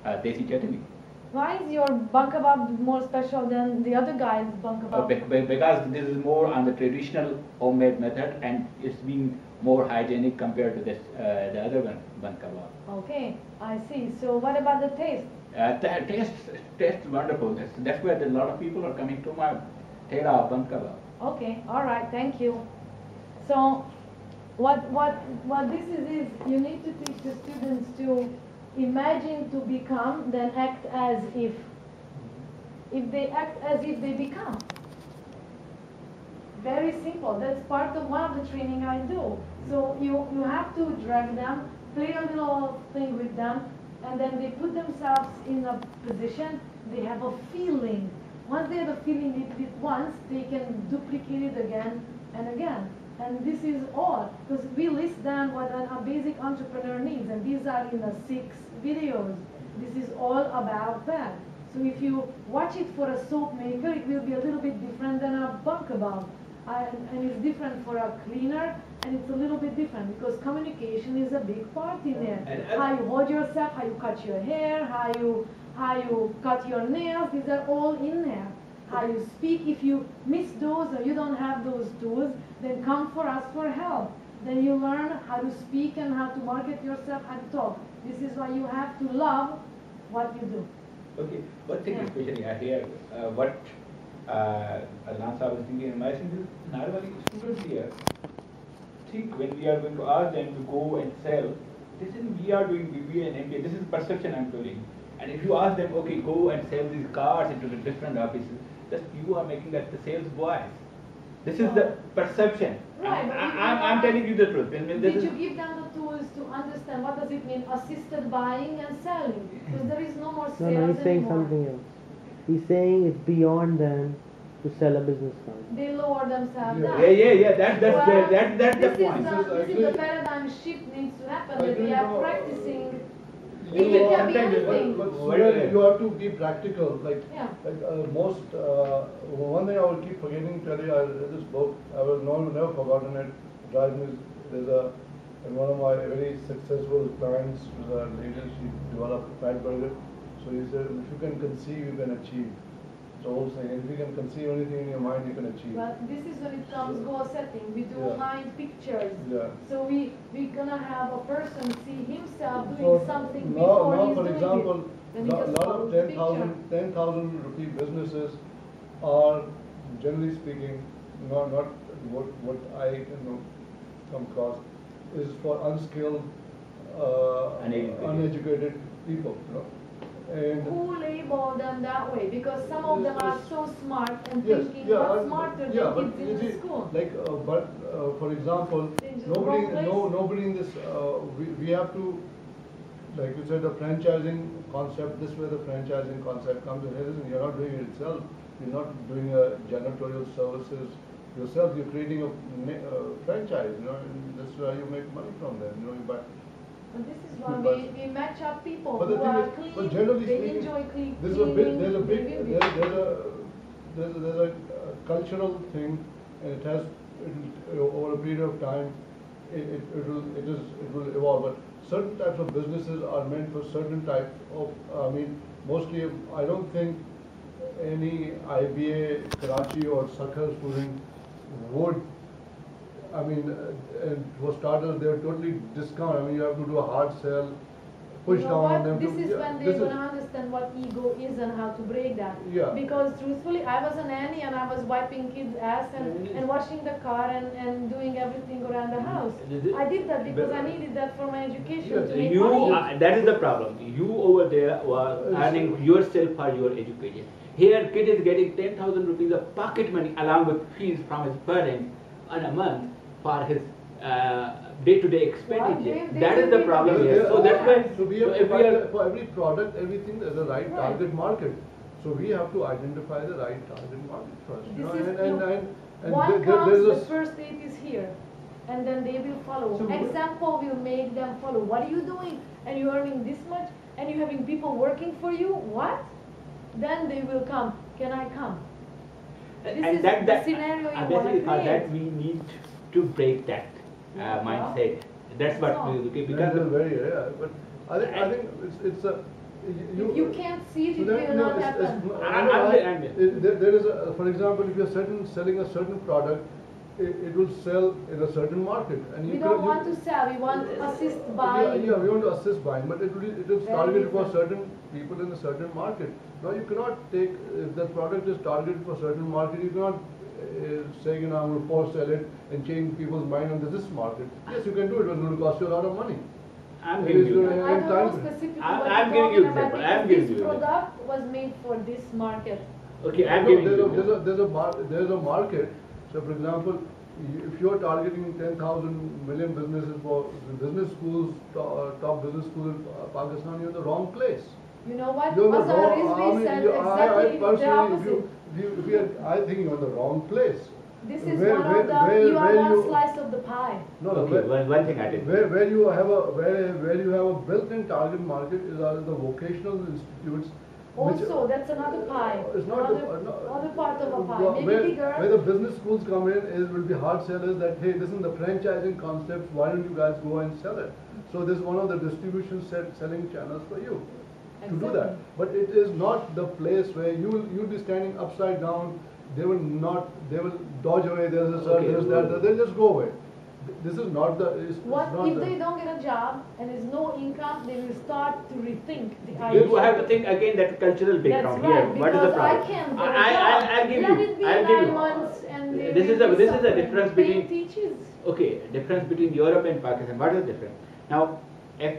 desi chutney. Why is your bun kebab more special than the other guy's bun kebab? Because this is more on the traditional homemade method, and it's being more hygienic compared to this the other one bun kebab. Okay, I see. So what about the taste? Taste wonderful. That's why a lot of people are coming to my Tera bun kebab. Okay, all right, thank you. So what this is you need to teach the students to imagine to become, then act as if. If they act as if, they become. Very simple. That's part of one of the training I do. So you have to drag them, play a little thing with them, and then they put themselves in a position, they have a feeling. Once they have a feeling it once, they can duplicate it again and again. And this is all, because we list down what a basic entrepreneur needs, and these are in the 6 videos. This is all about that. So if you watch it for a soap maker, it will be a little bit different than a bun kebab. And it's different for a cleaner, and it's a little bit different because communication is a big part in there. How you hold yourself, how you cut your hair, how you cut your nails, these are all in there. How you speak, if you miss those or you don't have those tools, then come for us for help. Then you learn how to speak and how to market yourself and talk. This is why you have to love what you do. Okay, one thing especially I hear, what Lance, I was thinking, I think this Narwali students here think when we are going to ask them to go and sell, this is we are doing BBA and MBA, this is perception I'm doing. And if you ask them, okay, go and sell these cars into the different offices, just you are making that the sales boys. This is the perception. Right, I'm telling you the truth. Did you give them the tools to understand what does it mean assisted buying and selling? Because there is no more sales anymore. No, he's saying something else. He's saying it's beyond them to sell a business card. They lower themselves down. Yeah. That's the point. This is the paradigm shift needs to happen. That we are practicing. You It can be anything. you have to be practical. Like Yeah. one thing I will keep forgetting to tell you, I read this book. I will never forgotten it. And one of my very successful clients was a lady. She developed a fat burger. So he said, if you can conceive, you can achieve. It's the whole saying. If you can conceive anything in your mind, you can achieve. But this is when it comes goal setting. We do mind pictures. Yeah. So we're gonna have a person see himself doing something now, before he's for doing example, it. Then he just lot follows of the picture. 10,000 rupee businesses are, generally speaking, not what I come across, is for unskilled, uneducated people. And who label them that way? Because some of them are so smart and yes, thinking yeah, what's smarter than but kids in the school. like, for example, nobody in this, we have to, like you said, the franchising concept, this way the franchising concept comes in. Listen, you're not doing it itself. You're not doing janitorial services yourself. You're creating a franchise, and that's where you make money from them. You buy. And this is why we match up people But who the thing are is, clean, but generally they speaking, enjoy clean, there's a cultural thing, and it over a period of time, it will evolve. But certain types of businesses are meant for certain type of. Mostly, I don't think any IBA, Karachi or Sakhar student would. And for starters, they're totally discount. You have to do a hard sell, push down on them. This is when they're going to understand what ego is and how to break that. Yeah. Because truthfully, I was a nanny and I was wiping kids' ass and washing the car and doing everything around the house. I did that because I needed that for my education. To make money. That is the problem. You over there were earning yourself for your education. Here, kid is getting 10,000 rupees of pocket money along with fees from his parents on a month for his day-to-day expenditure. That is the problem here. So that's why. So we have to for every product, everything, there's a right target market. So we have to identify the right target market first. One comes, the first date is here, and then they will follow. So example will make them follow. What are you doing? And you're earning this much, and you're having people working for you. What? Then they will come. Can I come? This is the scenario you want to create. For that we need to break that mindset. That's what we do. That is very but I think If you can't see it, So it that, will no, not happen. there is a, for example, if you're selling a certain product, it will sell in a certain market, and We don't want to sell, we want to assist Yeah, buying. yeah, we want to assist buying, but it is Very targeted for different. certain people in a certain market. Now you cannot take, if the product is targeted for certain market, you cannot say, I'm going to force sell it and change people's mind on this market. Yes, you can do it, but it will cost you a lot of money. I'm It giving is you. gonna- I don't know time- specifically I'm- what I'm you're giving you talking about, example. I'm because giving this you example. product was made for this market. Okay, I'm No, giving there's you. there's a market. So for example, if you're targeting 10,000 million businesses for the business schools, top business schools in Pakistan, you're in the wrong place. You know what? You're in the Mazhar wrong- Rizvi said I exactly the personally, opposite. I think you're in the wrong place. This is Where- one where- of the, where- you are where one you- slice of the pie. No, Okay, one thing I did. Where you have a built-in target market is are the vocational institutes. which- Also, that's another pie. It's not Other part of a pie, maybe where bigger. the business schools come in is will be hard sellers that, hey, this is the franchising concept, why don't you guys go and sell it? So this is one of the distribution selling channels for you to do that. Exactly. But it is not the place where you'll be standing upside down, they will dodge away, there's a Okay. they'll just go away. This is not the, it's What not if the. they don't get a job and there's no income, they will start to rethink the You idea. have to think again that cultural background That's here. right, What is the because I problem? can't get a job. I'll give Let you. it be I'll give 9 you. months and they This is will the be this is the suffering. difference Pain between. teaches. Okay, difference between Europe and Pakistan. What is the difference? Now, if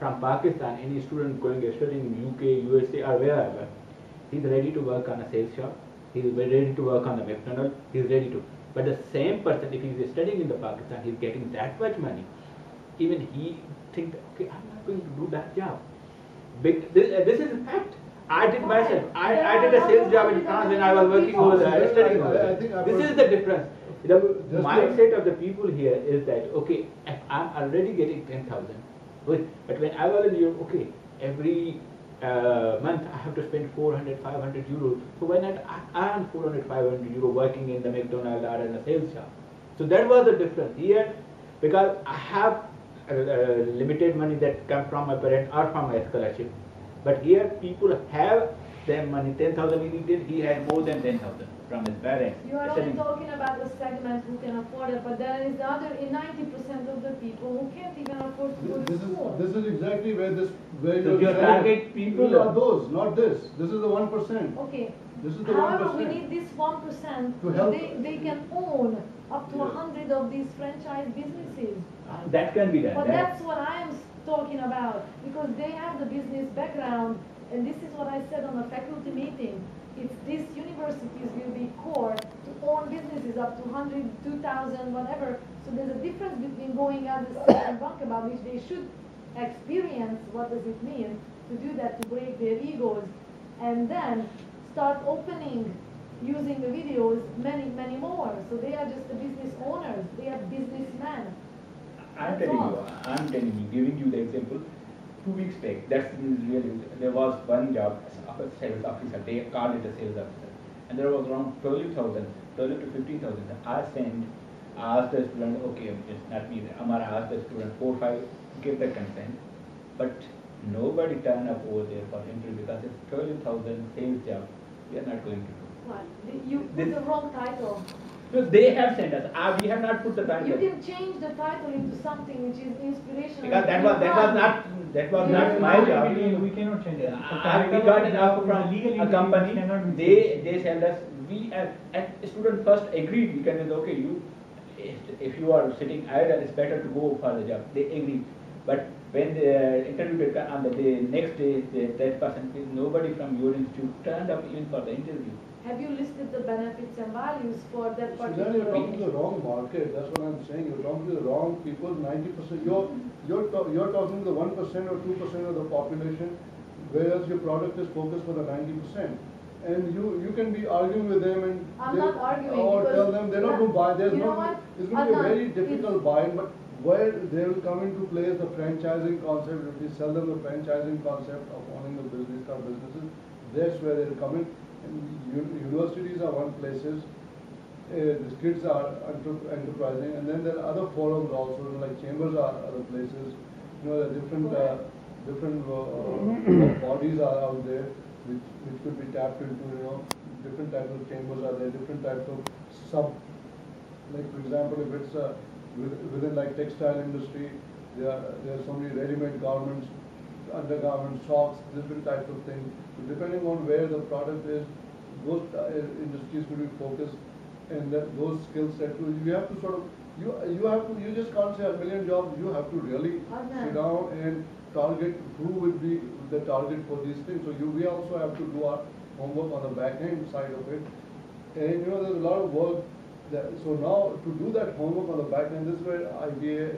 from Pakistan, any student going studying in UK, USA, or wherever, he's ready to work on a sales shop. He's ready to work on the McDonald's. He's ready to. But the same person, if he's studying in the Pakistan, he's getting that much money. Even he thinks, okay, I'm not going to do that job. This is a fact. I did myself. I did a sales job in France when I was working over there, studying over I think there. I This is the difference. The Just mindset of the people here is that, okay, if I'm already getting 10,000, but when I was in Europe, okay, every month I have to spend 400, 500 euros. So why not I earn 400, 500 euro working in the McDonald's or in a sales shop? So that was the difference here, because I have limited money that come from my parents or from my scholarship. But here people have their money, 10,000 in Indian, he has more than 10,000 from his parents. You are only Studying. talking about the segment who can afford it, but there is the other 90% of the people who can't even afford to go to school. This is exactly where So you're your saying- target people These are those, not this. This is the 1%. Okay. This is the However, 1%. we need this 1% To help- they can own up to 100 of these franchise businesses. That can be done. But That- that's what I am talking about, because they have the business background, and this is what I said on the faculty meeting. It's these universities will be core to own businesses up to 100, 2,000, whatever. So there's a difference between going out the second bank about which they should experience what does it mean to do that, to break their egos, and then start opening, using the videos, many more. So they are just the business owners, they are businessmen. I'm That's telling you, giving you the example. 2 weeks back, that's really, there was one job, a sales officer, they called it a sales officer. And there was around 12,000, 12 to 15,000. I asked the student, okay, it's not me, Amara asked the student, 4, 5, give the consent. But nobody turned up over there for interview because it's 12,000 sales job, we are not going to do. What? You put the wrong title. So they have sent us, we have not put the time. You can change the title into something which is inspirational. Because that was not my job. We cannot change it. We got an offer from Legally, a company. it cannot be They sent us. And student first agreed. We can say, okay, if you are sitting idle, it's better to go for the job. They agreed. But when the interview did come on the next day, that person, nobody from your institute turned up even for the interview. Have you listed the benefits and values for that So then particular? you're talking to the wrong market. That's what I'm saying. You're talking to the wrong people. 90%. You're talking to the 1% or 2% of the population, whereas your product is focused for the 90%. And you can be arguing with them and I'm not arguing or because- tell them they're not going to buy. There's You know not. what? It's going to be a Adnan, very it's- difficult buy-in, but where they will come into play is the franchising concept. If we sell them the franchising concept of owning the businesses, that's where they'll come in. And universities are one places. The kids are enterprising, and then there are other forums also, like chambers are other places. There are different different bodies are out there which could be tapped into, different types of chambers are there, different types of sub, like for example, if it's within like textile industry, there are so many ready-made garments, undergarments, socks, different types of things. So depending on where the product is, those industries will be focused, and those skill sets. You have to sort of you just can't say a million jobs. You have to really sit down and target who will be the target for these things. So we also have to do our homework on the back end side of it, and there's a lot of work. So now to do that homework on the back end, this is where IBA,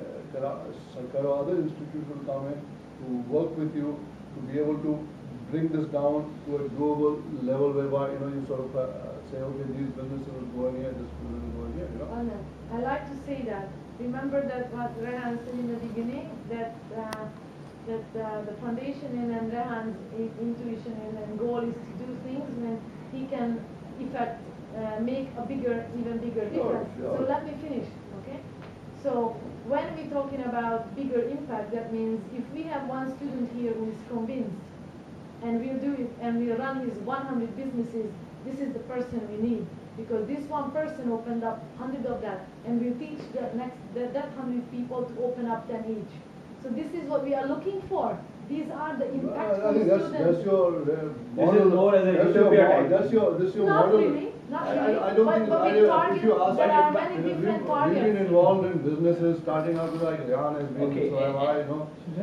Sarkar, other institutes will come in to work with you to be able to bring this down to a global level whereby you sort of say, okay, these businesses will go in here, this business will go in here. I like to say that. Remember that what Rehan said in the beginning, that the foundation and Rehan's intuition and goal is to do things when he can make a even bigger difference. Sure. So let me finish, okay? So when we're talking about bigger impact, that means if we have one student here who is convinced, and we'll do it, and we'll run his 100 businesses, this is the person we need. Because this one person opened up 100 of that, and we'll teach that 100 people to open up 10 each. So this is what we are looking for. These are the impactful I think students. that's your model. This is more as a utopia type. That's your Not model. really, not really. I don't think. But we If you target, ask there are me, many different we've targets. been involved in businesses starting out like Rehan has been. Okay. So have I.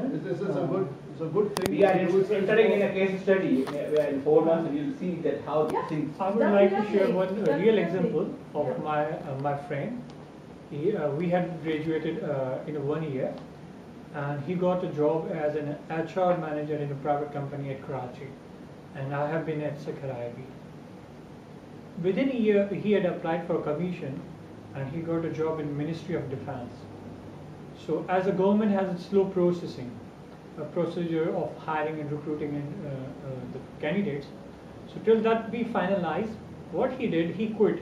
This is a good thing. We are to do. entering in a case study where in 4 months you'll see that how Yeah. things. I would like to share Definitely. one real Definitely. example of Yeah. my friend. We had graduated in 1 year, and he got a job as an HR manager in a private company at Karachi, and I have been at Sarkar IB. Within a year, he had applied for a commission, and he got a job in Ministry of Defense. So, as the government has a slow a procedure of hiring and recruiting the candidates. So till that be finalized, what he did, he quit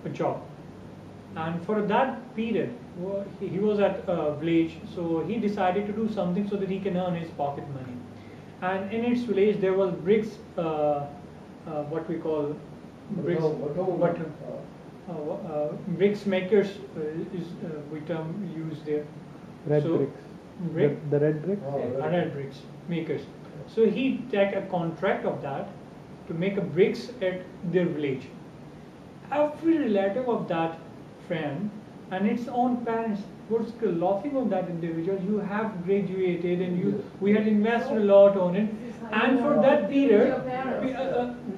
a job. And for that period, he was at village, so he decided to do something so that he can earn his pocket money. And in its village, there was bricks, what we call bricks, bricks makers is we term used there. Red So, bricks. brick? The red bricks? Red bricks makers. So he take a contract of that to make a bricks at their village. Every relative of that friend and its own parents was laughing on that individual. You have graduated and we had invested a lot on it. And for that period,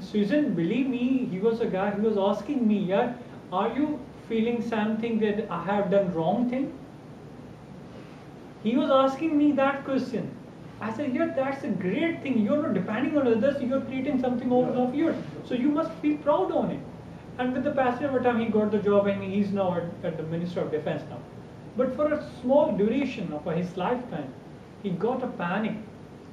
Susan, believe me, he was a guy who was asking me, yeah, are you feeling something that I have done wrong thing? He was asking me that question. I said, yeah, that's a great thing. You're not depending on others, you're creating something out of yours. So you must feel proud on it. And with the passage of time, he got the job and he's now at the Ministry of Defense now. But for a small duration of his lifetime, he got a panic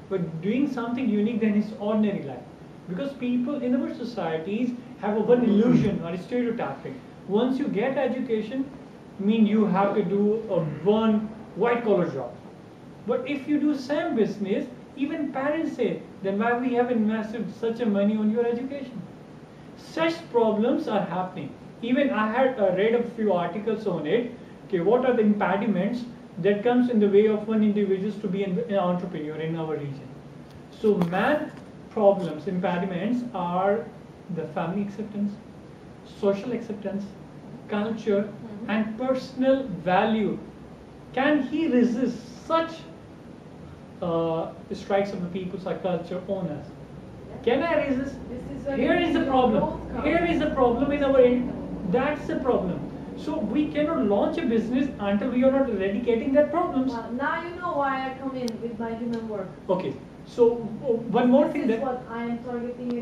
for doing something unique than his ordinary life. Because people in our societies have one illusion or stereotyping. Once you get education, you have to do one white collar job. But if you do same business, even parents say, then why we have invested such a money on your education? Such problems are happening. Even I had read a few articles on it. Okay, what are the impediments that comes in the way of one individual to be an entrepreneur in our region? So main problems, impediments are the family acceptance, social acceptance, culture, and personal value. Can he resist such strikes of the people's culture on us? Can I resist? Here is the problem. Here is the problem in our end. That's the problem. So we cannot launch a business until we are not eradicating that problems. Well, now you know why I come in with my human work. Okay. So one more thing This is that what I am targeting.